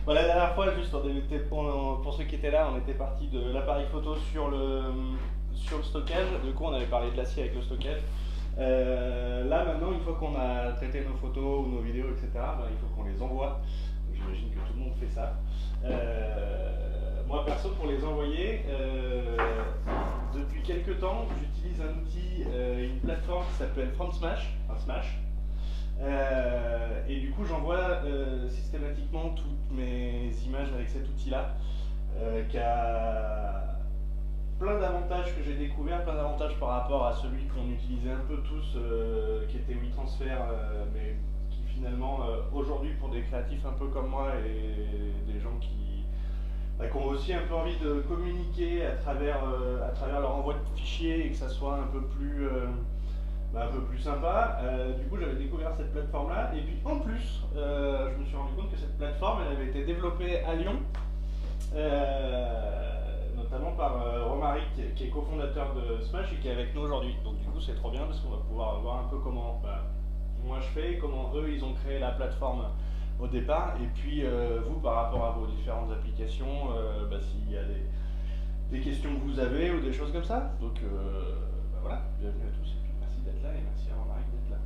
Bon, la dernière fois, juste pour ceux qui étaient là, on était parti de l'appareil photo sur le stockage. Du coup, on avait parlé de l'acier avec le stockage. Là, maintenant, une fois qu'on a traité nos photos ou nos vidéos, etc., ben, il faut qu'on les envoie. Donc, j'imagine que tout le monde fait ça. Moi, perso, pour les envoyer, depuis quelques temps, j'utilise un outil, une plateforme qui s'appelle FromSmash, enfin Smash. Et du coup, j'envoie systématiquement toutes mes images avec cet outil-là, qui a plein d'avantages que j'ai découvert, plein d'avantages par rapport à celui qu'on utilisait un peu tous, qui était WeTransfer, mais qui finalement, aujourd'hui, pour des créatifs un peu comme moi et des gens qui ont aussi un peu envie de communiquer à travers leur envoi de fichiers et que ça soit un peu plus sympa. Du coup, j'avais découvert cette plateforme-là. Et puis en plus, je me suis rendu compte que cette plateforme, elle avait été développée à Lyon, notamment par Romaric, qui est cofondateur de Smash et qui est avec nous aujourd'hui. Donc du coup, c'est trop bien parce qu'on va pouvoir voir un peu comment moi je fais, comment eux, ils ont créé la plateforme au départ. Et puis vous, par rapport à vos différentes applications, s'il y a des questions que vous avez ou des choses comme ça. Donc voilà, bienvenue à tous. Merci d'être là et merci à Romaric d'être là.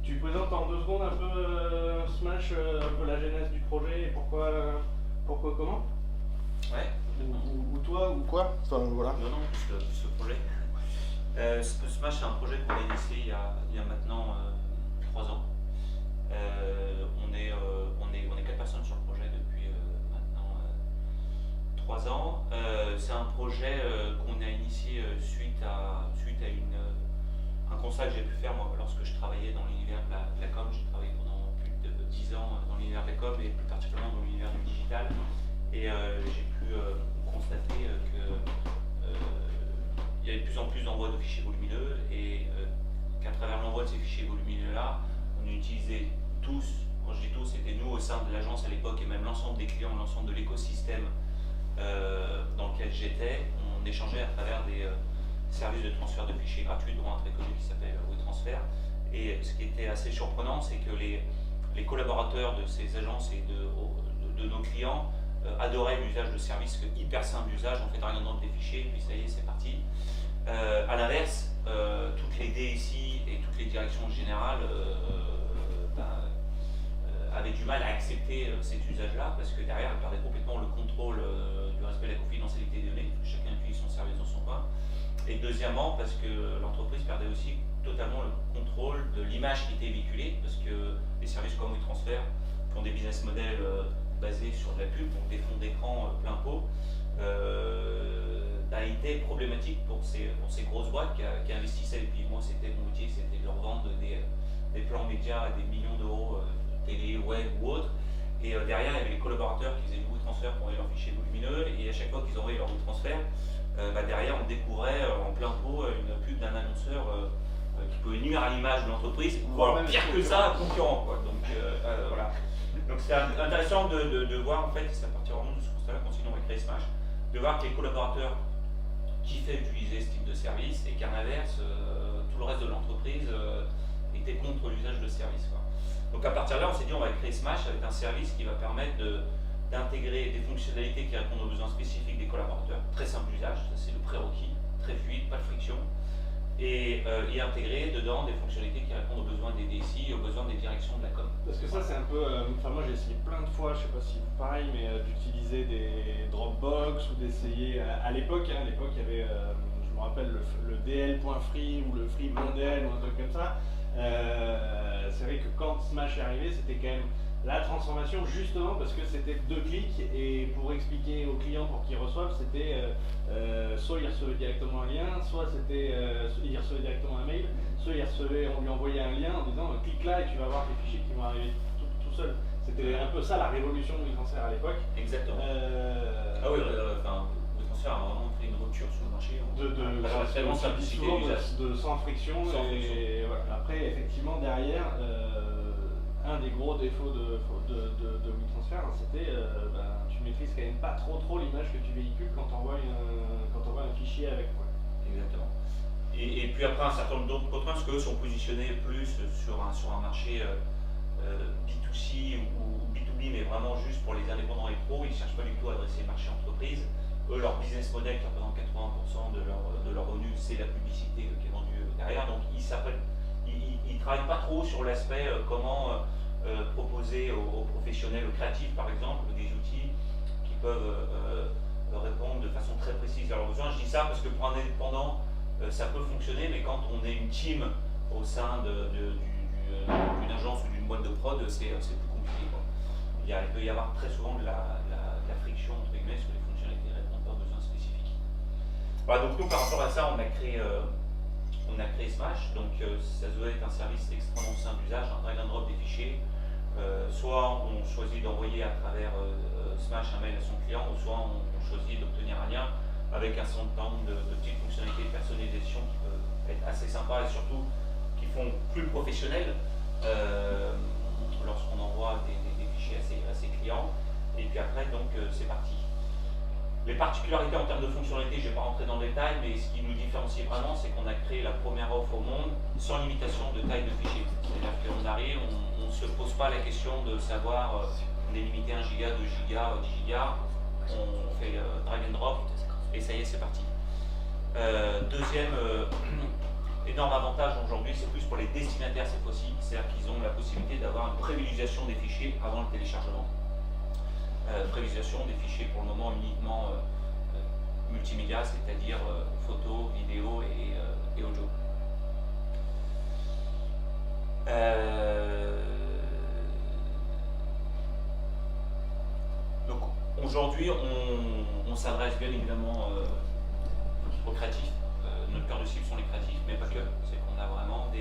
Tu présentes en 2 secondes un peu Smash, un peu la genèse du projet et pourquoi comment. Ouais. Ou toi ou quoi. Enfin voilà. Non, plus le projet. Smash, c'est un projet qu'on a initié il y a maintenant 3 ans. On est 4 personnes sur le projet depuis maintenant 3 ans. C'est un projet qu'on a initié suite à un constat que j'ai pu faire moi lorsque je travaillais dans l'univers de la com. J'ai travaillé pendant plus de 10 ans dans l'univers de la com et plus particulièrement dans l'univers du digital. Et j'ai pu constater qu'il y avait de plus en plus d'envois de fichiers volumineux et qu'à travers l'envoi de ces fichiers volumineux-là, on utilisait tous, quand je dis tous, c'était nous au sein de l'agence à l'époque et même l'ensemble des clients, l'ensemble de l'écosystème dans lequel j'étais, on échangeait à travers des services de transfert de fichiers gratuits, dont un très connu qui s'appelle WeTransfer. Et ce qui était assez surprenant, c'est que les collaborateurs de ces agences et de nos clients adoraient l'usage de services hyper simple d'usage, on fait rien dans des fichiers, puis ça y est, c'est parti. A l'inverse, toutes les DSI et toutes les directions générales avaient du mal à accepter cet usage-là, parce que derrière, elles perdaient complètement le contrôle du respect de la confidentialité des données, chacun utilise son service dans son coin. Et deuxièmement, parce que l'entreprise perdait aussi totalement le contrôle de l'image qui était véhiculée, parce que les services comme WeTransfer, qui ont des business models basés sur de la pub, donc des fonds d'écran plein pot, a été problématique pour ces grosses boîtes qui investissaient. Et puis moi, c'était mon métier, c'était de leur vendre des plans médias à des millions d'euros, télé, web ou autre. Et derrière, il y avait les collaborateurs qui faisaient du WeTransfer pour envoyer leurs fichiers volumineux. Et à chaque fois qu'ils envoyaient leur WeTransfer, derrière, on découvrait en plein pot une pub d'un annonceur qui pouvait nuire à l'image de l'entreprise, ou alors pire que ça, concurrent. Quoi. Donc voilà. Donc c'est intéressant de voir, en fait, c'est à partir vraiment de ce constat-là qu'on sinon on va créer Smash, de voir que les collaborateurs kiffaient utiliser ce type de service et qu'à l'inverse, tout le reste de l'entreprise était contre l'usage de service. Quoi. Donc à partir de là, on s'est dit on va créer Smash avec un service qui va permettre d'intégrer des fonctionnalités qui répondent aux besoins spécifiques des collaborateurs, très simple d'usage, ça c'est le prérequis, très fluide, pas de friction, et intégrer dedans des fonctionnalités qui répondent aux besoins des DSI et aux besoins des directions de la com. Parce que ça c'est un peu, moi j'ai essayé plein de fois, je sais pas si vous pareil, mais d'utiliser des Dropbox ou d'essayer, à l'époque il y avait, je me rappelle le DL.free ou le free.dl ou un truc comme ça. C'est vrai que quand Smash est arrivé, c'était quand même la transformation justement parce que c'était 2 clics et pour expliquer aux clients pour qu'ils reçoivent, c'était soit ils recevaient directement un lien, soit c'était ils recevaient directement un mail, soit on lui envoyait un lien en disant clique là et tu vas voir les fichiers qui vont arriver tout seul. C'était un peu ça la révolution de WeTransfer à l'époque. Exactement. Ah oui, WeTransfer a vraiment fait une rupture sur le marché. Vraiment simplicité sans friction. Et voilà. Après, effectivement, derrière, un des gros défauts de WeTransfer, c'était tu maîtrises quand même pas trop l'image que tu véhicules quand tu envoies un fichier avec. Quoi. Exactement. Et puis après, un certain nombre d'autres contraintes, parce qu'eux sont positionnés plus sur un marché B2C ou B2B, mais vraiment juste pour les indépendants et pros. Ils ne cherchent pas du tout à adresser le marché entreprise. Eux, leur business model qui représente 80% de leur revenu, c'est la publicité qui est vendue derrière. Donc ils ne travaillent pas trop sur l'aspect comment proposer aux professionnels, aux créatifs par exemple, des outils qui peuvent répondre de façon très précise à leurs besoins. Je dis ça parce que pour un indépendant, ça peut fonctionner, mais quand on est une team au sein d'une agence ou d'une boîte de prod, c'est plus compliqué, quoi. Il peut y avoir très souvent de la friction entre guillemets, parce que les fonctionnalités ne répondent pas aux besoins spécifiques. Voilà, donc nous par rapport à ça, on a créé Smash. Donc ça doit être un service extrêmement simple d'usage, un drag and drop des fichiers. Soit on choisit d'envoyer à travers Smash un mail à son client, ou soit on choisit d'obtenir un lien avec un certain nombre de petites fonctionnalités de personnalisation qui peuvent être assez sympas et surtout qui font plus professionnel lorsqu'on envoie des fichiers à ses clients. Et puis après, donc c'est parti. Les particularités en termes de fonctionnalité, je ne vais pas rentrer dans le détail, mais ce qui nous différencie vraiment, c'est qu'on a créé la première offre au monde sans limitation de taille de fichier. C'est-à-dire qu'on arrive, on ne se pose pas la question de savoir, on est limité 1 giga, 2 giga, 10 giga, on fait drag and drop, et ça y est, c'est parti. Deuxième énorme avantage aujourd'hui, c'est plus pour les destinataires cette fois-ci, c'est-à-dire qu'ils ont la possibilité d'avoir une prévisualisation des fichiers avant le téléchargement. Prévisualisation des fichiers pour le moment uniquement multimédia, c'est-à-dire photo, vidéo et audio. Donc aujourd'hui, on s'adresse bien évidemment aux créatifs. Notre cœur de cible sont les créatifs, mais pas que. C'est qu'on a vraiment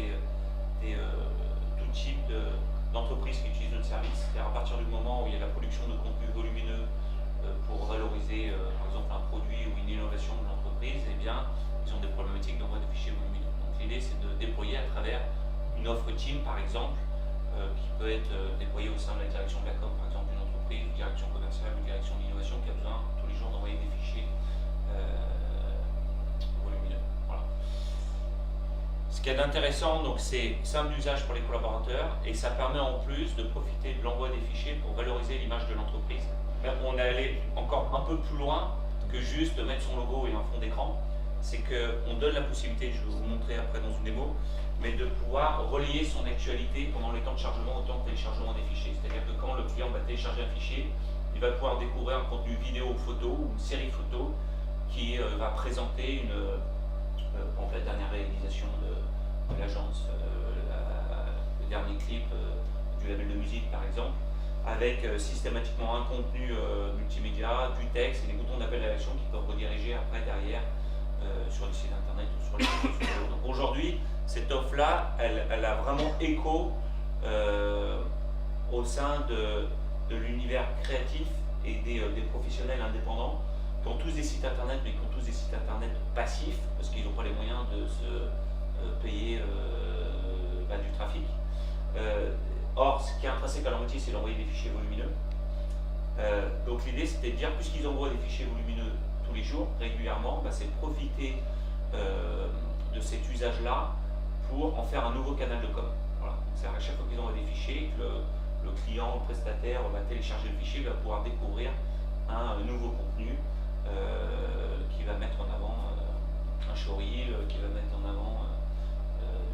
tout type d'entreprises qui utilisent notre service. C'est-à-dire à partir du moment où il y a la production de contenu volumineux pour valoriser par exemple un produit ou une innovation de l'entreprise, eh bien ils ont des problématiques d'envoi de fichiers volumineux. Donc l'idée c'est de déployer à travers une offre team par exemple qui peut être déployée au sein de la direction de la com par exemple d'une entreprise, une direction commerciale, une direction d'innovation qui a besoin tous les jours d'envoyer des fichiers volumineux. Voilà. Ce qu'il y a d'intéressant, donc c'est simple d'usage pour les collaborateurs et ça permet en plus de profiter de l'envoi des fichiers pour valoriser l'image de l'entreprise. On est allé encore un peu plus loin que juste mettre son logo et un fond d'écran. C'est qu'on donne la possibilité, je vais vous montrer après dans une démo, mais de pouvoir relayer son actualité pendant les temps de chargement au temps de téléchargement des fichiers. C'est-à-dire que quand le client va télécharger un fichier, il va pouvoir découvrir un contenu vidéo ou photo ou une série photo qui va présenter en fait, la dernière réalisation de l'agence, le dernier clip du label de musique par exemple, avec systématiquement un contenu multimédia, du texte et des boutons d'appel à l'action qui peuvent rediriger après derrière sur le site internet ou sur les réseaux sociaux. Donc aujourd'hui, cette offre-là, elle a vraiment écho au sein de l'univers créatif et des professionnels indépendants qui ont tous des sites internet, mais qui ont tous des sites internet passifs parce qu'ils n'ont pas les moyens de se payer du trafic. Or, ce qui est intrinsèque à leur métier, c'est d'envoyer des fichiers volumineux. Donc l'idée, c'était de dire, puisqu'ils envoient des fichiers volumineux tous les jours, régulièrement, c'est profiter de cet usage-là pour en faire un nouveau canal de com. Voilà. C'est à chaque fois qu'ils envoient des fichiers, que le client, le prestataire va télécharger le fichier, va pouvoir découvrir un nouveau contenu qui va mettre en avant un showreel, qui va mettre en avant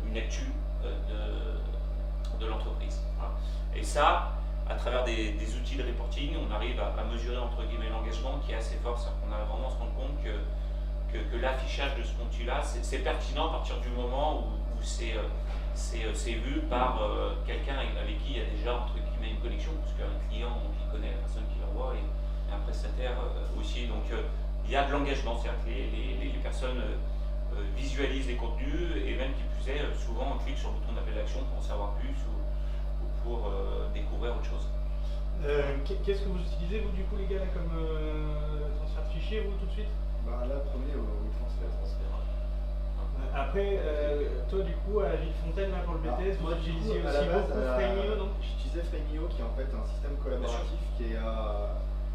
une actu de l'entreprise. Voilà. Et ça, à travers des outils de reporting, on arrive à mesurer entre guillemets l'engagement qui est assez fort. On a vraiment à se rendre compte que l'affichage de ce contenu-là, c'est pertinent à partir du moment où c'est vu par quelqu'un avec qui il y a déjà entre guillemets une connexion, parce qu'un client qui connaît la personne qui l'envoie et un prestataire aussi. Donc il y a de l'engagement, c'est-à-dire que les personnes visualisent les contenus et même qui plus est, souvent on clique sur le bouton d'appel à l'action pour en savoir plus ou pour découvrir autre chose. Qu'est-ce que vous utilisez vous du coup les gars là, comme transfert de fichiers vous tout de suite? Là premier au transfert. Après, toi du coup à Villefontaine là pour le BTS, vous utilisez aussi beaucoup Frame.io, non? J'utilisais Frame.io qui est en fait un système collaboratif qui est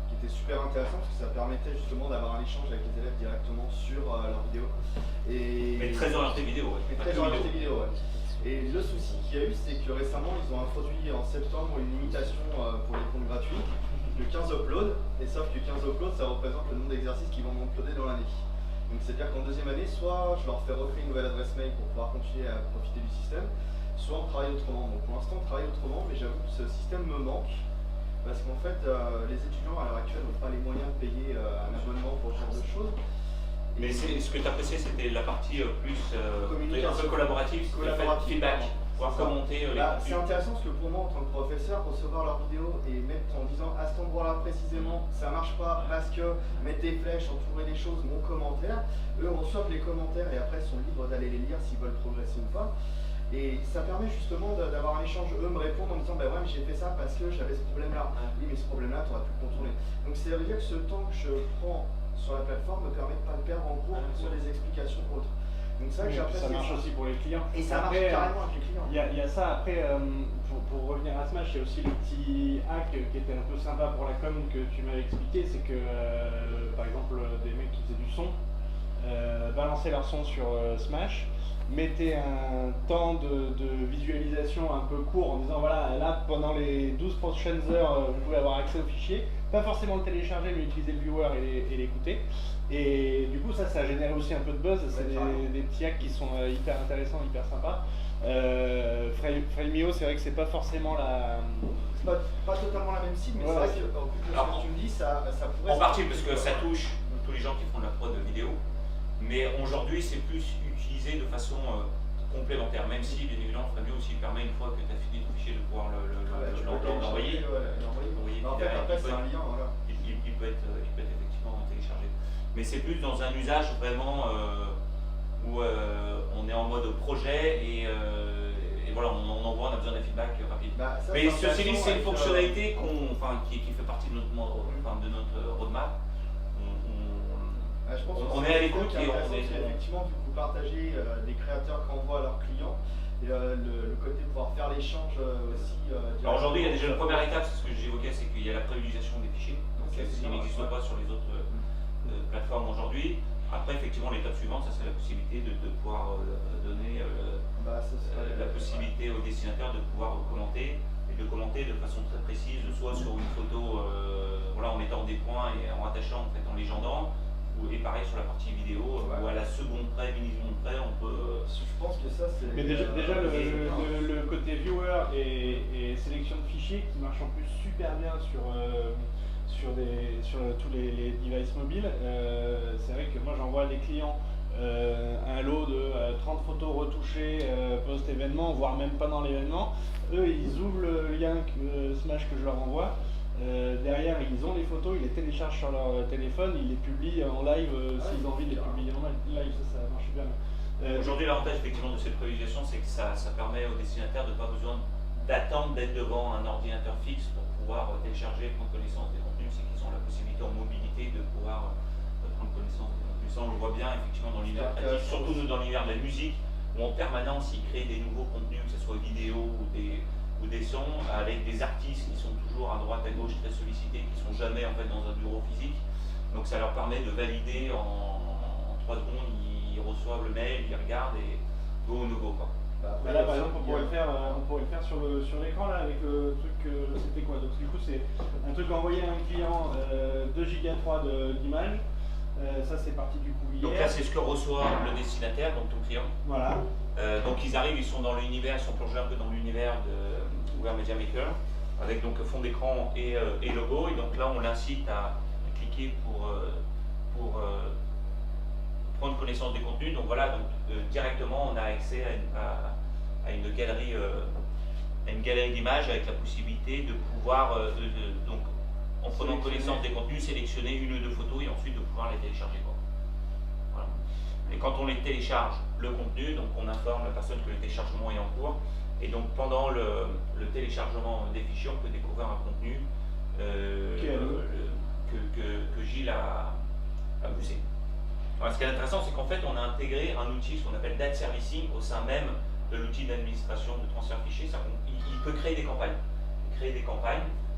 qui était super intéressant parce que ça permettait justement d'avoir un échange avec les élèves directement sur leurs vidéos. Mais très orienté vidéo, ouais. Mais très orienté vidéo, ouais. Et le souci qu'il y a eu, c'est que récemment, ils ont introduit en septembre une limitation pour les comptes gratuits de 15 uploads, et sauf que 15 uploads, ça représente le nombre d'exercices qu'ils vont uploader dans l'année. Donc c'est-à-dire qu'en deuxième année, soit je leur fais recréer une nouvelle adresse mail pour pouvoir continuer à profiter du système, soit on travaille autrement. Donc pour l'instant, on travaille autrement, mais j'avoue que ce système me manque, parce qu'en fait, les étudiants à l'heure actuelle n'ont pas les moyens de payer un abonnement pour ce genre de choses. Mais ce que tu as apprécié, c'était la partie plus un peu collaborative, feedback, pouvoir commenter les contenus. C'est intéressant parce que pour moi, en tant que professeur, recevoir leurs vidéos et mettre en disant à cet endroit-là précisément, ça marche pas parce que mettre des flèches, entourer les choses, mon commentaire, eux reçoivent les commentaires et après sont libres d'aller les lire s'ils veulent progresser ou pas. Et ça permet justement d'avoir un échange. Eux me répondent en me disant bah ouais, mais j'ai fait ça parce que j'avais ce problème-là. Oui, mais ce problème-là, tu aurais pu le contourner. Donc c'est à dire que ce temps que je prends sur la plateforme me permet de ne pas le perdre en cours sur les explications autres. Donc ça, ça marche aussi pour les clients. Et ça marche carrément avec les clients. Il y a ça. Après, pour revenir à Smash, il y a aussi le petit hack qui était un peu sympa pour la com que tu m'avais expliqué. C'est que, par exemple, des mecs qui faisaient du son, balançaient leur son sur Smash, mettaient un temps de visualisation un peu court en disant voilà, là, pendant les 12 prochaines heures, vous pouvez avoir accès au fichier. Pas forcément le télécharger, mais utiliser le viewer et l'écouter. Et du coup, ça a généré aussi un peu de buzz. C'est des petits hacks qui sont hyper intéressants, hyper sympas. Frame.io, c'est vrai que c'est pas forcément la. C'est pas totalement la même cible, mais c'est vrai que, au vu de ce que tu me dis, ça pourrait. En partie parce que ça touche tous les gens qui font de la prod vidéo. Mais aujourd'hui, c'est plus utilisé de façon complémentaire, même si, bien évidemment, Frame.io aussi permet, une fois que tu as fini ton fichier, de pouvoir l'envoyer. En fait, après, c'est un lien, voilà. Il peut être effectivement téléchargé. Mais c'est plus dans un usage vraiment où on est en mode projet et voilà, on envoie, on a besoin d'un feedback rapide. Mais ceci dit, c'est une fonctionnalité qui fait partie de notre roadmap. On est à l'écoute et on est. Effectivement, vu que vous partagez des créateurs qu'envoient leurs clients, et le côté de pouvoir faire l'échange aussi. Alors aujourd'hui, il y a déjà une première étape, c'est ce que j'évoquais, c'est qu'il y a la prévisualisation des fichiers, ce qui n'existe pas sur les autres plateformes aujourd'hui. Après, effectivement, l'étape suivante, ça c'est la possibilité de pouvoir donner la possibilité au dessinateur de pouvoir commenter, et de commenter de façon très précise, soit sur une photo en mettant des points et en rattachant, en légendant, et pareil sur la partie vidéo, où à la seconde près, milliseconde près, on peut. Je pense que ça c'est. Mais déjà le côté viewer et sélection de fichiers qui marche en plus super bien sur tous les devices mobiles. C'est vrai que moi j'envoie à des clients un lot de 30 photos retouchées post-événement, voire même pas dans l'événement. Eux ils ouvrent le lien Smash que je leur envoie. Derrière, ils ont les photos, ils les téléchargent sur leur téléphone, ils les publient en live s'ils ont envie de les publier en live, ça marche bien. Aujourd'hui, l'avantage effectivement de cette prévisualisation, c'est que ça permet aux dessinateurs de pas besoin d'attendre d'être devant un ordinateur fixe pour pouvoir télécharger et prendre connaissance des contenus. C'est qu'ils ont la possibilité en mobilité de pouvoir prendre connaissance des contenus. Ça, on le voit bien effectivement dans l'univers créatif, surtout nous dans l'univers de la musique, où en permanence ils créent des nouveaux contenus, que ce soit vidéo ou des sons, avec des artistes qui sont toujours à droite à gauche très sollicités, qui ne sont jamais en fait dans un bureau physique. Donc ça leur permet de valider en 3 secondes, ils reçoivent le mail, ils regardent et go au no-go. Là par exemple on pourrait le faire sur l'écran là avec le truc, c'était quoi? Donc du coup c'est un truc envoyé à un client 2 Go 3 d'images. Ça c'est parti du coup hier. Donc là c'est ce que reçoit le destinataire, donc ton client. Voilà. Donc ils arrivent, ils sont dans l'univers, ils sont plongés un peu dans l'univers de Google Media Maker, avec donc fond d'écran et logo. Et donc là on l'incite à cliquer pour prendre connaissance des contenus. Donc voilà, directement on a accès à une galerie d'images avec la possibilité de pouvoir donc en prenant connaissance des contenus, sélectionner une ou deux photos et ensuite de pouvoir les télécharger. Voilà. Et quand on les télécharge, le contenu, donc on informe la personne que le téléchargement est en cours. Et donc pendant le téléchargement des fichiers, on peut découvrir un contenu que Gilles a poussé. Alors, ce qui est intéressant, c'est qu'en fait, on a intégré un outil, ce qu'on appelle Data Servicing, au sein même de l'outil d'administration de transfert fichier. Il peut créer des campagnes.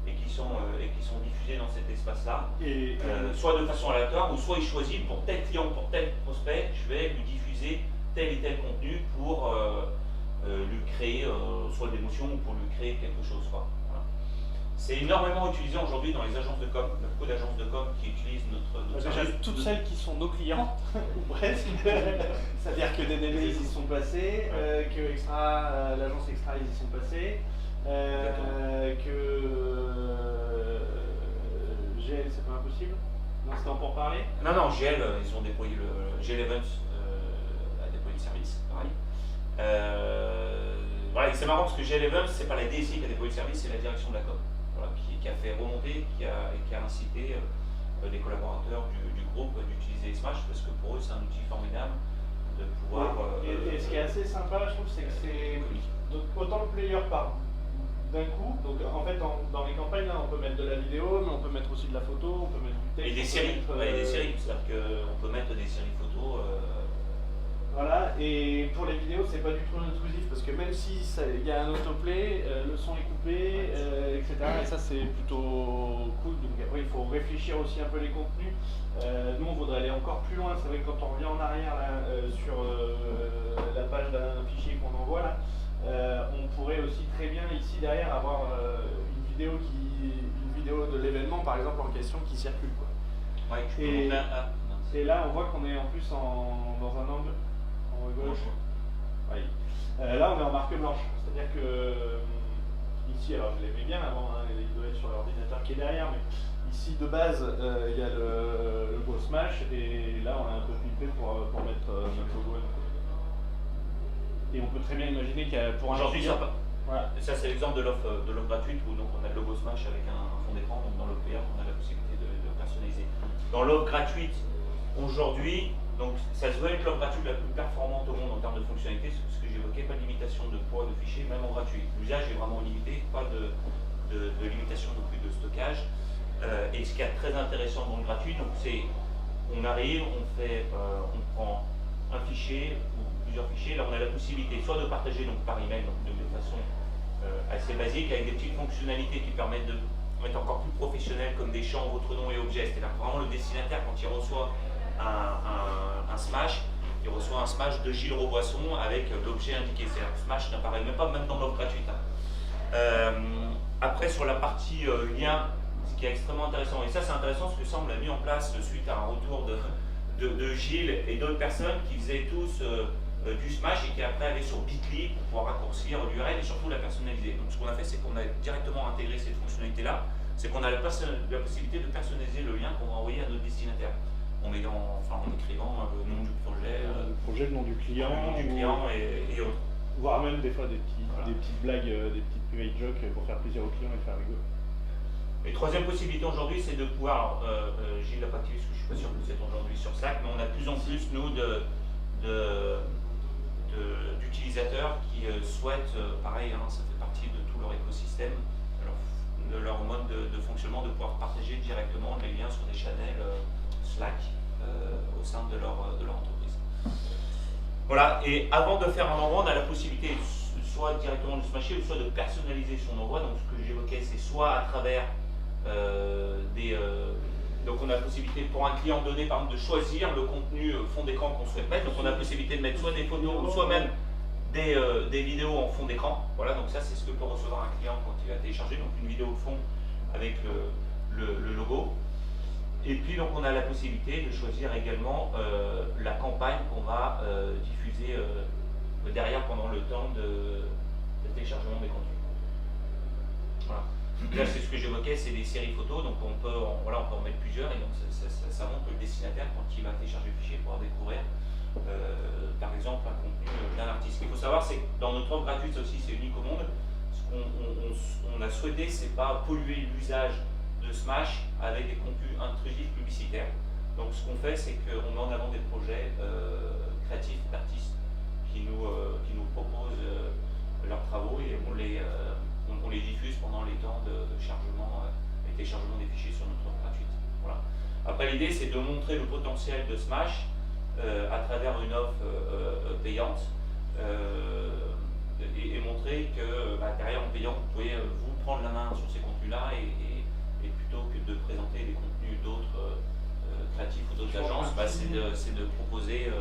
et qui sont diffusés dans cet espace-là, Et soit de façon aléatoire, ou soit il choisit pour tel client, pour tel prospect, je vais lui diffuser tel et tel contenu pour lui créer soit de l'émotion ou pour lui créer quelque chose. Voilà. C'est énormément utilisé aujourd'hui dans les agences de com. Il y a beaucoup d'agences de com qui utilisent notre déjà, service. toutes celles qui sont nos clients, ou presque, c'est-à-dire que DNB ils y sont passés, que l'agence Extra ils y sont passés, que GL c'est pas impossible. Non, c'était pour parler. Non, GL, ils ont déployé GL Events a déployé le service, pareil. Voilà, et c'est marrant parce que GL Events, c'est pas la DSI qui a déployé le service, c'est la direction de la com. Voilà, qui a fait remonter, qui a incité les collaborateurs du groupe d'utiliser Smash parce que pour eux c'est un outil formidable de pouvoir. Et ce qui est assez sympa, je trouve, c'est que c'est donc, autant le player part d'un coup. Donc en fait, dans les campagnes, là, on peut mettre de la vidéo, mais on peut mettre aussi de la photo, on peut mettre du texte. Et des séries, des séries, c'est-à-dire qu'on peut mettre des séries photos. Voilà, et pour les vidéos, c'est pas du tout intrusif parce que même si il y a un autoplay, le son est coupé, etc. Et ça, c'est plutôt cool. Donc après, il faut réfléchir aussi un peu les contenus. Nous, on voudrait aller encore plus loin. C'est vrai que quand on revient en arrière là, sur la page d'un fichier qu'on envoie là, on pourrait aussi très bien ici derrière avoir une vidéo de l'événement, par exemple, en question qui circule, quoi. Ouais, je peux montrer Et là, on voit qu'on est en plus dans un angle en haut à gauche. Oui. Là, on est en marque blanche. C'est-à-dire que ici, alors je l'aimais bien avant, hein, il doit être sur l'ordinateur qui est derrière, mais ici de base, il y a le beau Smash, et là, on a un peu flippé pour mettre notre logo. Et on peut très bien imaginer qu'il y a pour un aujourd'hui, voilà. Ça c'est l'exemple de l'offre gratuite où donc on a le logo Smash avec un fond d'écran. Donc dans l'offre payante, on a la possibilité de personnaliser. Dans l'offre gratuite, aujourd'hui, donc ça se veut être l'offre gratuite la plus performante au monde en termes de fonctionnalité, ce que j'évoquais, pas de limitation de poids de fichiers, même en gratuit. L'usage est vraiment limité, pas de limitation non plus de stockage. Et ce qui est très intéressant dans le gratuit, donc c'est on arrive, on prend un fichier ou plusieurs fichiers, là on a la possibilité soit de partager donc par email, donc de façon assez basique, avec des petites fonctionnalités qui permettent de mettre encore plus professionnel, comme des champs, votre nom et objet. C'est-à-dire vraiment le destinataire, quand il reçoit un Smash, il reçoit un Smash de Gilles Roboisson avec l'objet indiqué. C'est-à-dire que Smash n'apparaît même pas, même dans l'offre gratuite. Après, sur la partie lien, ce qui est extrêmement intéressant, et ça c'est intéressant parce que ça on l'a mis en place suite à un retour de Gilles et d'autres personnes qui faisaient tous du Smash et qui après allaient sur Bitly pour pouvoir raccourcir l'URL et surtout la personnaliser. Donc ce qu'on a fait, c'est qu'on a directement intégré cette fonctionnalité-là, c'est qu'on a la possibilité de personnaliser le lien qu'on va envoyer à notre destinataire. En écrivant le nom du projet, le nom du client, et autres. Voire même des fois des petites blagues, des petites private jokes pour faire plaisir aux clients et faire rigoler. Et troisième possibilité aujourd'hui, c'est de pouvoir, Gilles l'a pas activé parce que je suis pas sûr que vous êtes aujourd'hui sur Slack, mais on a de plus en plus, nous, d'utilisateurs qui souhaitent, pareil, hein, ça fait partie de tout leur écosystème, de leur mode de fonctionnement, de pouvoir partager directement les liens sur des channels Slack au sein de leur entreprise. Voilà, et avant de faire un envoi, on a la possibilité soit directement de smasher ou soit de personnaliser son envoi. Donc ce que j'évoquais, c'est soit à travers donc on a la possibilité pour un client donné par exemple de choisir le contenu fond d'écran qu'on souhaite mettre. Donc on a la possibilité de mettre soit des photos ou soit même des vidéos en fond d'écran. Voilà, donc ça c'est ce que peut recevoir un client quand il va télécharger, donc une vidéo de fond avec le logo. Et puis donc on a la possibilité de choisir également la campagne qu'on va diffuser derrière pendant le temps de téléchargement des contenus. Voilà. Là c'est ce que j'évoquais, c'est des séries photos, donc on peut en mettre plusieurs et donc ça montre que le destinataire quand il va télécharger le fichier pourra découvrir par exemple un contenu d'un artiste. Ce qu'il faut savoir c'est que dans notre offre gratuite, ça aussi c'est unique au monde, ce qu'on a souhaité c'est pas polluer l'usage de Smash avec des contenus intrusifs publicitaires. Donc ce qu'on fait c'est qu'on met en avant des projets créatifs d'artistes qui nous proposent leurs travaux et on les diffuse pendant les temps de chargement et téléchargement des fichiers sur notre offre gratuite. Voilà. Après l'idée c'est de montrer le potentiel de Smash à travers une offre payante et montrer que derrière en payant vous pouvez vous prendre la main sur ces contenus là et d'autres agences, c'est de proposer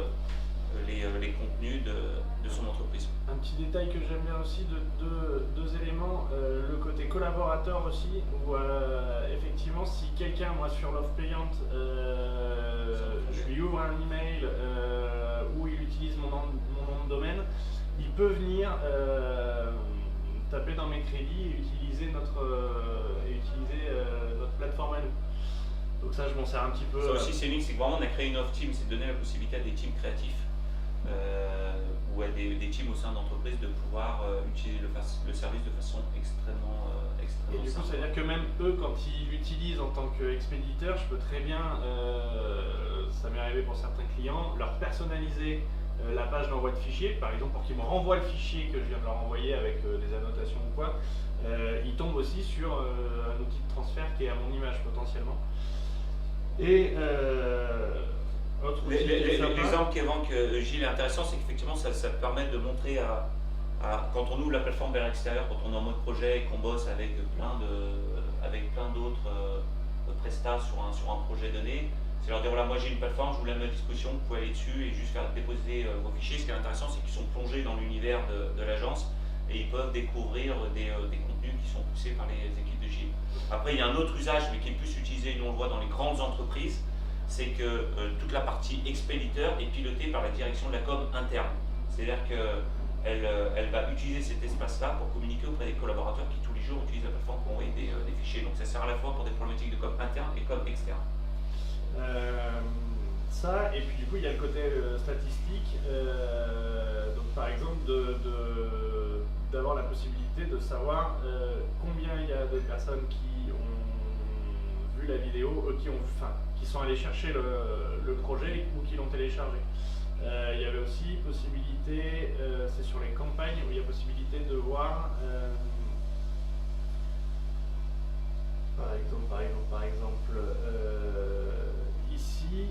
les contenus de son entreprise. Un petit détail que j'aime bien aussi, deux éléments, le côté collaborateur aussi, où effectivement si quelqu'un, moi sur l'offre payante, je lui ouvre un email où il utilise mon nom de domaine, il peut venir taper dans mes crédits et utiliser notre plateforme à nous. Donc ça je m'en sers un petit peu. Ça aussi c'est unique, c'est que vraiment on a créé une off team, c'est de donner la possibilité à des teams créatifs ou à des teams au sein d'entreprises de pouvoir utiliser le service de façon extrêmement Et du coup, ça veut dire que même eux, quand ils l'utilisent en tant qu'expéditeur, je peux très bien, ça m'est arrivé pour certains clients, leur personnaliser la page d'envoi de fichiers, par exemple pour qu'ils me renvoient le fichier que je viens de leur envoyer avec des annotations ou quoi, ils tombent aussi sur un outil de transfert qui est à mon image potentiellement. Et l'exemple qu'évoque Gilles est intéressant, c'est qu'effectivement ça permet de montrer quand on ouvre la plateforme vers l'extérieur, quand on est en mode projet et qu'on bosse avec plein d'autres prestats sur un projet donné, c'est leur dire voilà, moi j'ai une plateforme, je vous la mets à disposition, vous pouvez aller dessus et juste faire déposer vos fichiers. Ce qui est intéressant, c'est qu'ils sont plongés dans l'univers de l'agence et ils peuvent découvrir des contenus qui sont poussés par les équipes de Gilles. Après, il y a un autre usage, mais qui est plus utilisé, nous on le voit dans les grandes entreprises, c'est que toute la partie expéditeur est pilotée par la direction de la com interne. C'est-à-dire qu'elle va utiliser cet espace-là pour communiquer auprès des collaborateurs qui tous les jours utilisent la plateforme pour envoyer des fichiers. Donc ça sert à la fois pour des problématiques de com interne et com externe. Ça, et puis du coup il y a le côté statistique, donc par exemple d'avoir la possibilité de savoir combien il y a de personnes qui ont vu la vidéo, qui sont allées chercher le projet ou qui l'ont téléchargé. Il y avait aussi possibilité, c'est sur les campagnes où il y a possibilité de voir par exemple ici,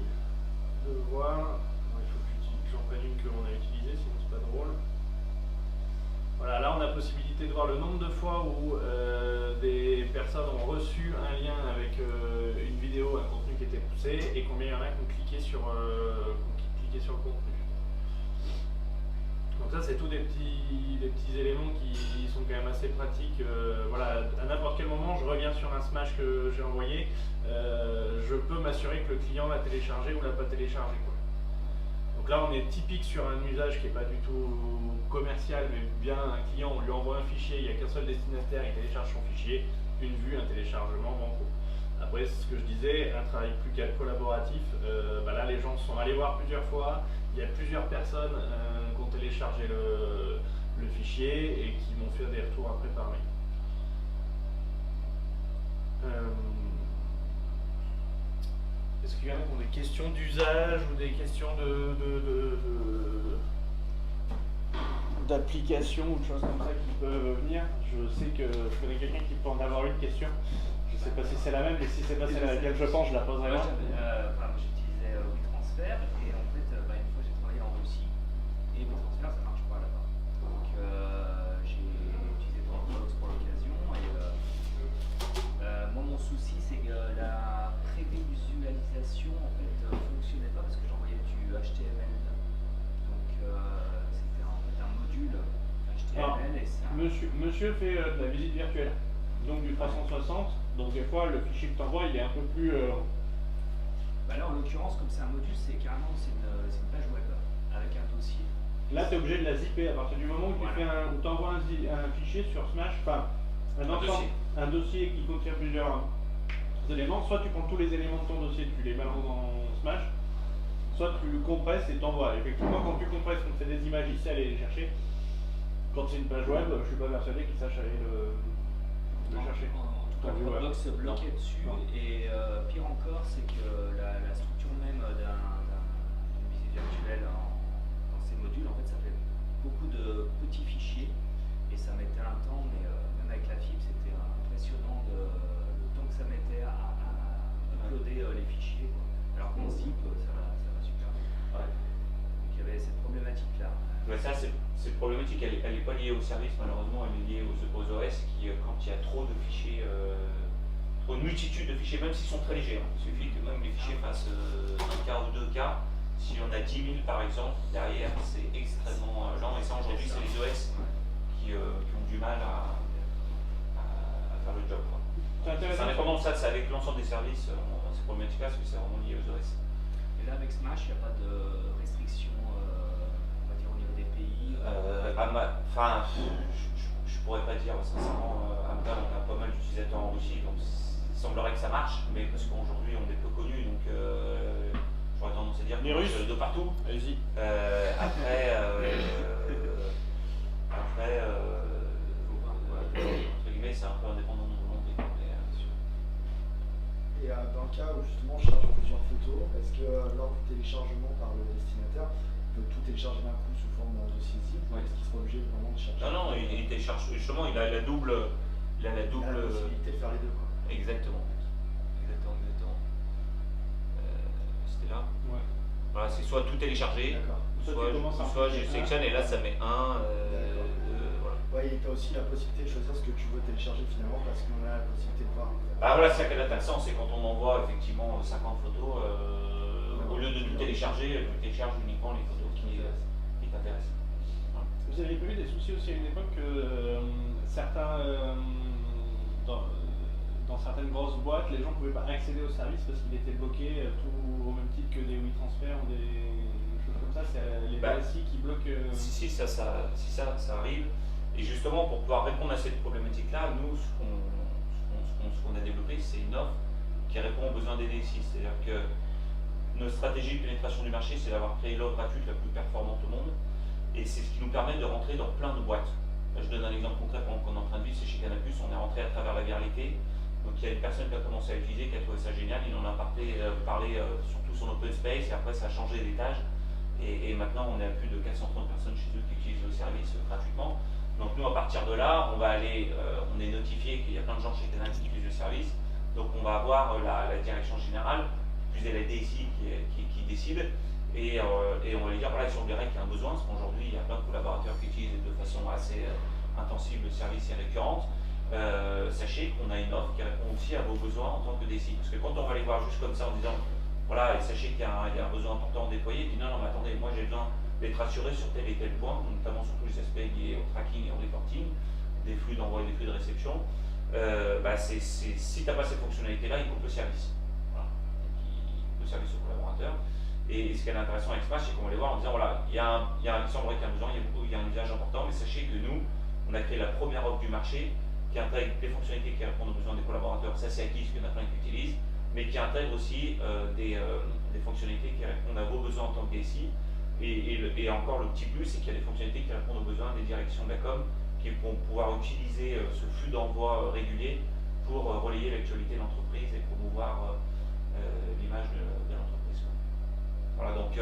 de voir, il faut que j'en prenne une que l'on a utilisée, sinon c'est pas drôle. Voilà, là on a possibilité de voir le nombre de fois où des personnes ont reçu un lien avec une vidéo, un contenu qui était poussé, et combien il y en a qui ont cliqué sur le contenu. Donc ça c'est tous des petits éléments qui sont quand même assez pratiques. Voilà, à n'importe quel moment je reviens sur un smash que j'ai envoyé, je peux m'assurer que le client l'a téléchargé ou l'a pas téléchargé, quoi. Donc là on est typique sur un usage qui n'est pas du tout commercial, mais bien un client, on lui envoie un fichier, il n'y a qu'un seul destinataire, il télécharge son fichier, une vue, un téléchargement, banco. Après c'est ce que je disais, un travail plus collaboratif, là les gens sont allés voir plusieurs fois, il y a plusieurs personnes qui ont téléchargé le fichier et qui m'ont fait des retours après par mail. Est-ce qu'il y en a qui ont des questions d'usage ou des questions d'application ou de choses comme ça qui peuvent venir? Je sais que je connais quelqu'un qui peut en avoir une question. Je ne sais pas si c'est la même, mais si c'est pas celle à laquelle je pense, je la poserai moi. J'utilisais WeTransfer et en fait, une fois j'ai travaillé en Russie et WeTransfer ça marche pas là-bas. Donc j'ai utilisé Dropbox pour l'occasion et moi mon souci c'est que la prévisualisation en fait fonctionnait pas parce que j'envoyais du HTML. Donc c'était en fait un module HTML. Alors, et ça... Monsieur fait de la visite virtuelle, donc du 360, donc des fois le fichier que tu envoies il est un peu plus... Là en l'occurrence comme c'est un module c'est carrément c'est une page web avec un dossier. Là tu es obligé de la zipper à partir du moment où tu envoies un fichier sur Smash, enfin un dossier qui contient plusieurs éléments, soit tu prends tous les éléments de ton dossier, tu les balances dans Smash, soit tu le compresses et t'envoies. Effectivement quand tu compresses, quand c'est des images, il sait aller les chercher. Quand c'est une page web, je suis pas persuadé qu'il sache aller le chercher. En tout cas, Dropbox bloquait dessus. Et pire encore, c'est que la structure même d'une visite virtuelle dans ces modules, en fait, ça fait beaucoup de petits fichiers et ça mettait un temps, mais même avec la fibre, c'était impressionnant le temps que ça mettait à uploader les fichiers, quoi. Alors qu'en zip, ça va super vite. Ouais. Donc il y avait cette problématique-là. Ça, cette problématique, elle n'est pas liée au service, malheureusement, elle est liée aux OS qui, quand il y a trop de fichiers pour une multitude de fichiers, même s'ils sont très légers. Il suffit que même les fichiers fassent 1K ou 2K. Si on a 10 000 par exemple, derrière, c'est extrêmement lent. Et ça, aujourd'hui, c'est les OS qui ont du mal à faire le job. C'est indépendant de ça, c'est avec l'ensemble des services, c'est problématique parce que c'est vraiment lié aux OS. Et là, avec Smash, il n'y a pas de restriction, on va dire, au niveau des pays Enfin, je pourrais pas dire, sincèrement, Amazon, on a pas mal d'utilisateurs en Russie, donc il semblerait que ça marche, mais parce qu'aujourd'hui on est peu connu, donc j'aurais tendance à dire Les Russes de partout. Allez-y. Après, entre guillemets, c'est un peu indépendant de nos volontés. Et dans le cas où justement je charge plusieurs photos, est-ce que lors du téléchargement par le destinataire, il peut tout télécharger d'un coup sous forme de dossier zip, ou est-ce qu'il sera obligé vraiment de chercher? Non, il télécharge, justement, il a la double. Il a la possibilité de faire les deux, quoi. Exactement. C'était là. Ouais. Voilà, c'est soit tout téléchargé, D'accord. soit je sélectionne et là ça met 1, 2, voilà. Ouais, et tu as aussi la possibilité de choisir ce que tu veux télécharger finalement parce qu'on a la possibilité de voir. Bah voilà, c'est ça qui est intéressant, c'est quand on envoie effectivement 50 photos, au lieu de tout télécharger, tu télécharges uniquement les photos qui t'intéressent. Voilà. Vous avez pas eu des soucis aussi à une époque que certains, dans certaines grosses boîtes, les gens ne pouvaient pas accéder au service parce qu'il était bloqué, tout au même titre que des WeTransfer ou des choses comme ça, c'est les BSI qui bloquent. Si ça arrive. Et justement, pour pouvoir répondre à cette problématique-là, nous, ce qu'on a développé, c'est une offre qui répond aux besoins des DSI. C'est-à-dire que notre stratégie de pénétration du marché, c'est d'avoir créé l'offre gratuite la plus performante au monde. Et c'est ce qui nous permet de rentrer dans plein de boîtes. Je donne un exemple concret pendant qu'on est en train de vivre, c'est chez Canapus, on est rentré à travers la viralité. Donc il y a une personne qui a commencé à l'utiliser, qui a trouvé ça génial, il en a parlé sur tout son open space et après ça a changé d'étage. Et maintenant on est à plus de 430 personnes chez eux qui utilisent le service gratuitement. Donc nous à partir de là, on va aller, on est notifié qu'il y a plein de gens chez Canal qui utilisent le service. Donc on va avoir la direction générale, plus la DSI qui décide. Et on va lui dire, voilà, il semblerait qu'il y a un besoin, parce qu'aujourd'hui il y a plein de collaborateurs qui utilisent de façon assez intensive le service et récurrente. Sachez qu'on a une offre qui répond aussi à vos besoins en tant que DSI. Parce que quand on va les voir juste comme ça en disant, voilà, et sachez qu'il y a un besoin important à déployer, il dit non, mais attendez, moi j'ai besoin d'être rassuré sur tel et tel point, notamment sur tous les aspects liés au tracking et au reporting, des flux d'envoi et des flux de réception. Si tu n'as pas cette fonctionnalité-là, il coupe le service. Voilà. Le service au collaborateur. Et ce qui est intéressant avec Smash, c'est qu'on va les voir en disant, voilà, il semblerait qu'il y a un besoin, il y a un usage important, mais sachez que nous, on a créé la première offre du marché qui intègre des fonctionnalités qui répondent aux besoins des collaborateurs, ça c'est acquis, parce qu'il y en a plein qui utilisent, mais qui intègre aussi des fonctionnalités qui répondent à vos besoins en tant que DSI. Et encore le petit plus, c'est qu'il y a des fonctionnalités qui répondent aux besoins des directions de la com, qui vont pouvoir utiliser ce flux d'envoi régulier pour relayer l'actualité de l'entreprise et promouvoir l'image de l'entreprise. Voilà, donc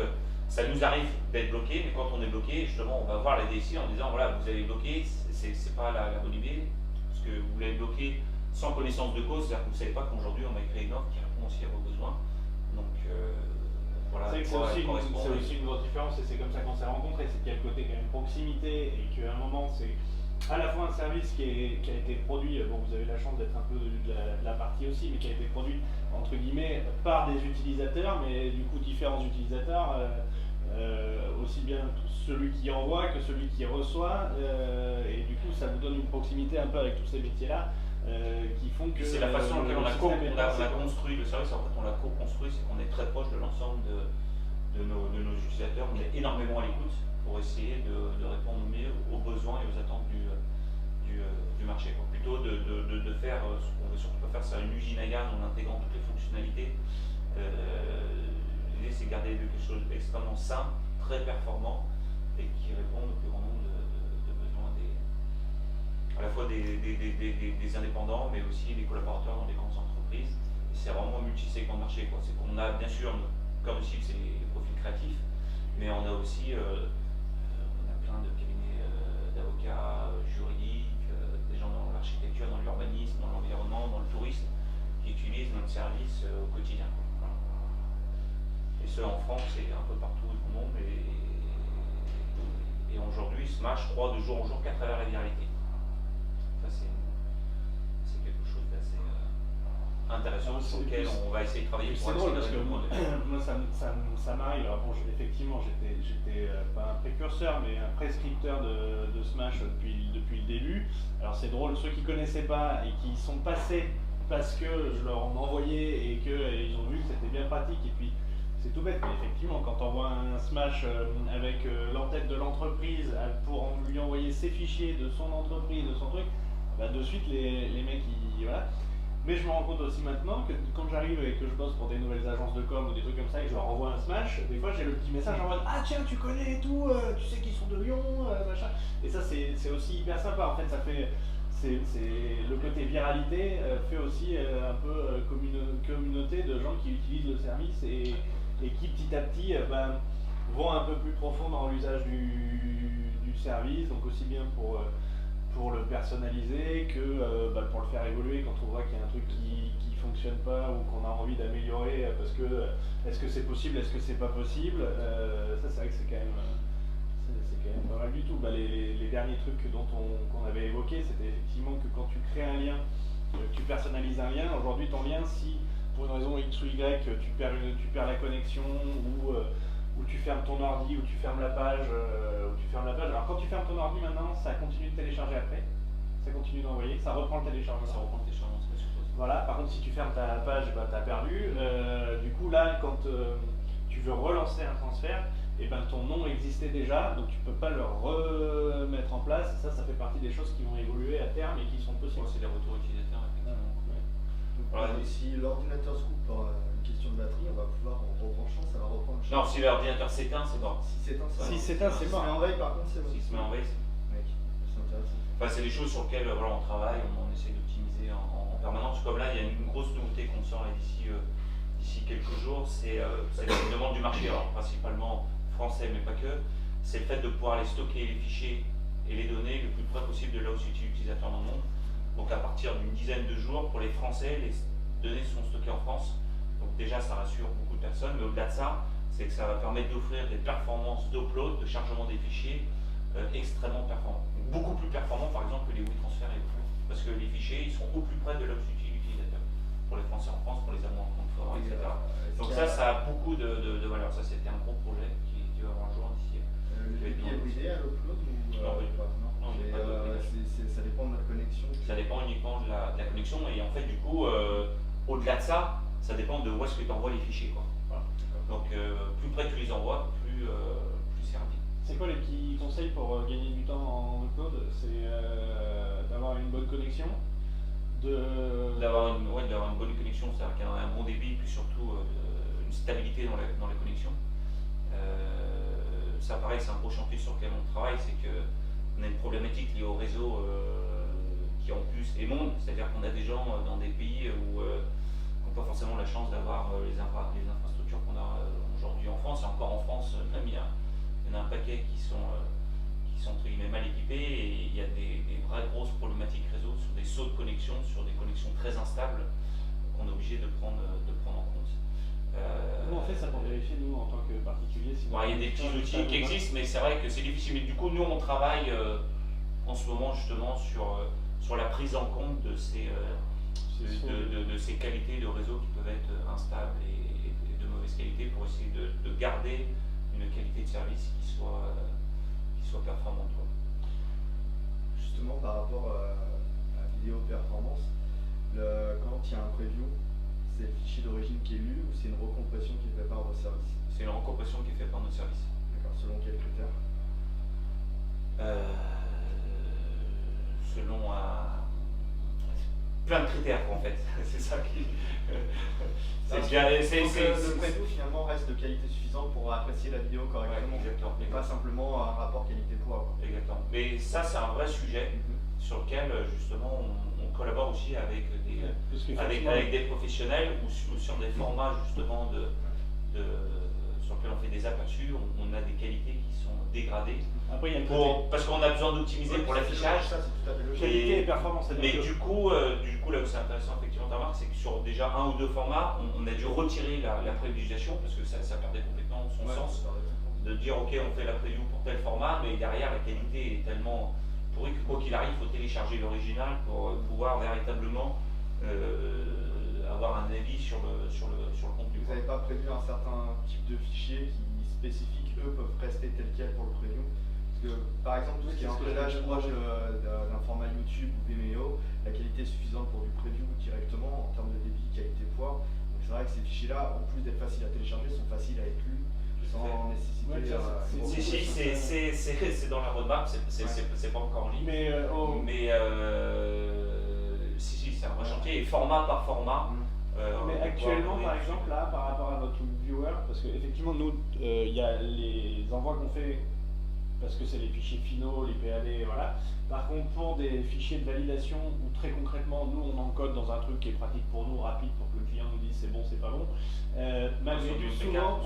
ça nous arrive d'être bloqué, mais quand on est bloqué, justement, on va voir la DSI en disant, voilà, vous avez bloqué, c'est pas la bonne idée, parce que vous l'avez bloqué sans connaissance de cause, c'est-à-dire que vous ne savez pas qu'aujourd'hui on a créé une offre qui répond aussi à vos besoins. Donc voilà. C'est aussi une grosse différence et c'est comme ça qu'on s'est rencontrés, c'est qu'il y a le côté quand même proximité et qu'à un moment c'est à la fois un service qui a été produit, bon vous avez la chance d'être un peu de la partie aussi, mais qui a été produit entre guillemets par des utilisateurs, mais du coup différents utilisateurs, aussi bien celui qui envoie que celui qui reçoit, et du coup ça vous donne une proximité un peu avec tous ces métiers-là. Qui font que c'est la façon dont on a construit le service, en fait on l'a co-construit, c'est qu'on est très proche de l'ensemble de nos utilisateurs, on est énormément à l'écoute pour essayer de répondre au mieux aux besoins et aux attentes du marché. Plutôt de faire ce qu'on veut surtout pas faire, c'est une usine à gaz en intégrant toutes les fonctionnalités. L'idée c'est de garder quelque chose d'extrêmement simple, très performant et qui répond au plus grand nombre de besoins à la fois des indépendants, mais aussi des collaborateurs dans les grandes entreprises. Et c'est vraiment multi-segment de marché. C'est qu'on a bien sûr, comme aussi c'est les profils créatifs, mais on a aussi on a plein de cabinets d'avocats, juridiques, des gens dans l'architecture, dans l'urbanisme, dans l'environnement, dans le tourisme, qui utilisent notre service au quotidien. Et ce en France et un peu partout dans le monde. Et aujourd'hui, Smash croît de jour en jour qu'à travers la viralité. C'est quelque chose intéressants sur lesquels on va essayer de travailler pour C'est drôle parce que accélérer le moi ça m'arrive. Alors bon, effectivement, j'étais pas un précurseur, mais un prescripteur de Smash depuis le début. Alors c'est drôle, ceux qui connaissaient pas et qui sont passés parce que je leur en envoyais et qu'ils ont vu que c'était bien pratique. Et puis c'est tout bête, mais effectivement, quand on voit un Smash avec l'entête de l'entreprise pour lui envoyer ses fichiers de son entreprise, de son truc, bah de suite les mecs voilà. Mais je me rends compte aussi maintenant que quand j'arrive et que je bosse pour des nouvelles agences de com ou des trucs comme ça et que je leur envoie un Smash, des fois j'ai le petit message en mode ah tiens tu connais et tout, tu sais qu'ils sont de Lyon, machin. Et ça c'est aussi hyper sympa en fait, ça fait c'est le côté viralité fait aussi un peu communauté de gens qui utilisent le service et qui petit à petit vont un peu plus profond dans l'usage du service, donc aussi bien pour le personnaliser que pour le faire évoluer quand on voit qu'il y a un truc qui fonctionne pas ou qu'on a envie d'améliorer parce que est-ce que c'est possible, est-ce que c'est pas possible, ça c'est vrai que c'est quand même pas mal du tout. Les derniers trucs qu'on avait évoqués, c'était effectivement que quand tu crées un lien, tu personnalises un lien, aujourd'hui ton lien, si pour une raison X ou Y tu perds la connexion ou tu fermes ton ordi, ou tu fermes la page, Alors quand tu fermes ton ordi maintenant, ça continue de télécharger après, ça continue d'envoyer, ça reprend le téléchargement. Ça reprend le téléchargement, c'est pas sûr. Voilà, par contre si tu fermes ta page, t'as perdu. Du coup là, quand tu veux relancer un transfert, ton nom existait déjà, donc tu peux pas le remettre en place. Ça fait partie des choses qui vont évoluer à terme et qui sont possibles. C'est des retours utilisateurs, effectivement. Voilà, et si l'ordinateur se coupe par une question de batterie, on va pouvoir, en rebranchant, ça va reprendre. Non, si l'ordinateur s'éteint, c'est mort. Si s'éteint, Si s'éteint, c'est mort. Si en veille, par contre, c'est bon. S'il se met en veille, Mec, c'est intéressant. enfin, c'est des choses sur lesquelles on travaille, on essaie d'optimiser en permanence. Comme là, il y a une grosse nouveauté qu'on sort là d'ici quelques jours, c'est la demande du marché, alors principalement français, mais pas que. C'est le fait de pouvoir aller stocker les fichiers et les données le plus près possible de là où se situe l'utilisateur dans le monde. Donc à partir d'une dizaine de jours, pour les Français, les données sont stockées en France. Donc déjà, ça rassure beaucoup de personnes, mais au-delà de ça, c'est que ça va permettre d'offrir des performances d'upload, de chargement des fichiers extrêmement performants. Beaucoup plus performants par exemple que les WeTransfer et Upload. Parce que les fichiers, ils sont au plus près de là où se situe l'utilisateur. Pour les Français en France, pour les Allemands en Francfort, etc. Donc ça a beaucoup de valeur. Ça, c'était un gros projet qui va avoir un jour d'ici. Le VPN à l'upload ou Non, oui. non, il n'y a pas de ça dépend de notre connexion. Ça dépend uniquement de la connexion et en fait du coup, au-delà de ça, ça dépend de où est-ce que tu envoies les fichiers. Quoi. Voilà. Donc plus près tu les envoies, plus c'est rapide. C'est quoi les petits conseils pour gagner du temps en upload? C'est d'avoir une bonne connexion, d'avoir une bonne connexion, c'est-à-dire qu'il y a un bon débit, puis surtout une stabilité dans la connexion. Ça pareil, c'est un gros chantier sur lequel on travaille, c'est qu'on a une problématique liée au réseau qui en plus est monde, c'est-à-dire qu'on a des gens dans des pays où n'ont pas forcément la chance d'avoir les infrastructures qu'on a aujourd'hui en France, et encore en France, même il y en a un paquet qui sont entre guillemets mal équipés, et il y a des vraies grosses problématiques réseau sur des sauts de connexion, sur des connexions très instables qu'on est obligé de prendre en compte. Comment on fait ça pour vérifier, nous, en tant que particulier si il y a des petits outils qui existent, mais c'est vrai que c'est difficile. Mais du coup, nous, on travaille en ce moment justement sur la prise en compte de ces qualités de réseau qui peuvent être instables et de mauvaise qualité pour essayer de garder une qualité de service qui soit performante. Justement, par rapport à la vidéo performance, quand il y a un preview, c'est le fichier d'origine qui est lu ou c'est une recompression qui est faite par vos services? C'est une recompression qui est faite par nos services. D'accord, selon quels critères? Selon plein de critères en fait. C'est ça qui. Le preview finalement reste de qualité suffisante pour apprécier la vidéo correctement. Ouais, exactement. Et pas simplement un rapport qualité-poids. Exactement. Mais ça, c'est un vrai sujet sur lequel justement on collabore aussi avec des professionnels ou sur des formats justement sur lesquels on fait des aperçus, on a des qualités qui sont dégradées. Après, il y a parce qu'on a besoin d'optimiser pour l'affichage. Ça, c'est tout à fait logique. Qualité et performance. Mais du coup, là où c'est intéressant, effectivement, ta remarque, c'est que sur déjà un ou deux formats, on a dû retirer la prévisualisation parce que ça perdait complètement son sens. De dire, ok, on fait la preview pour tel format, mais derrière, la qualité est tellement pourrie que quoi qu'il arrive, il faut télécharger l'original pour pouvoir véritablement avoir un avis sur le contenu. Vous n'avez pas prévu un certain type de fichier qui spécifique, eux, peuvent rester tel quel pour le preview? Parce que, par exemple, tout ce qui est encodage proche d'un format YouTube ou Vimeo, la qualité est suffisante pour du preview directement en termes de débit, qualité, poids. Donc c'est vrai que ces fichiers-là, en plus d'être faciles à télécharger, sont faciles à être lus sans nécessiter. C'est dans la roadmap, c'est pas encore en ligne. Mais, si, c'est un vrai chantier, et format par format. mais actuellement, par exemple, là, par rapport à notre viewer, parce qu'effectivement, nous, il y a les envois qu'on fait, parce que c'est les fichiers finaux, les PAD, voilà. Par contre, pour des fichiers de validation, où très concrètement, nous, on encode dans un truc qui est pratique pour nous, rapide, pour que le client nous dise c'est bon, c'est pas bon. Malgré tout, souvent,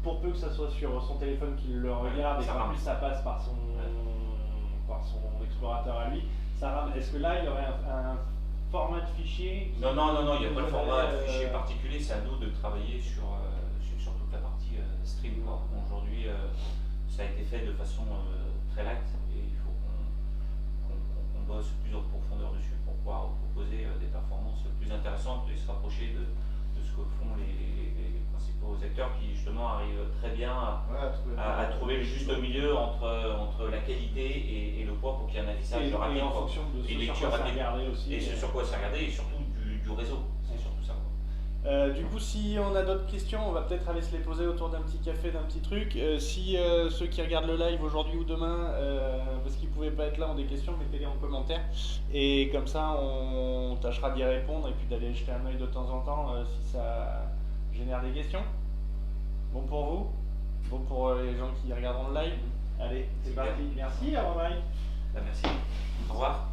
pour peu que ça soit sur son téléphone qu'il le regarde et qu'en plus ça passe par son explorateur à lui, ça rame. Est-ce que là, il y aurait un format de fichier Non, il n'y a pas de format de fichier particulier, c'est à nous de travailler sur toute la partie stream. Aujourd'hui, ça a été fait de façon très light et il faut qu'on bosse plus en profondeur dessus pour pouvoir proposer des performances plus intéressantes et se rapprocher de ce que font les principaux acteurs qui justement arrivent très bien à trouver le juste milieu entre la qualité et le poids pour qu'il y ait un affichage rapide. Et en fonction de ce sur quoi c'est regardé aussi. Et ce sur quoi c'est regardé et surtout du réseau, c'est surtout ça. Du coup, si on a d'autres questions, on va peut-être aller se les poser autour d'un petit café, d'un petit truc. Si ceux qui regardent le live aujourd'hui ou demain, parce qu'ils ne pouvaient pas être là, ont des questions, mettez-les en commentaire. Et comme ça, on tâchera d'y répondre et puis d'aller jeter un œil de temps en temps si ça génère des questions. Bon pour vous? Bon pour les gens qui regarderont le live? Allez, c'est parti. Merci, au revoir. Merci. Au revoir.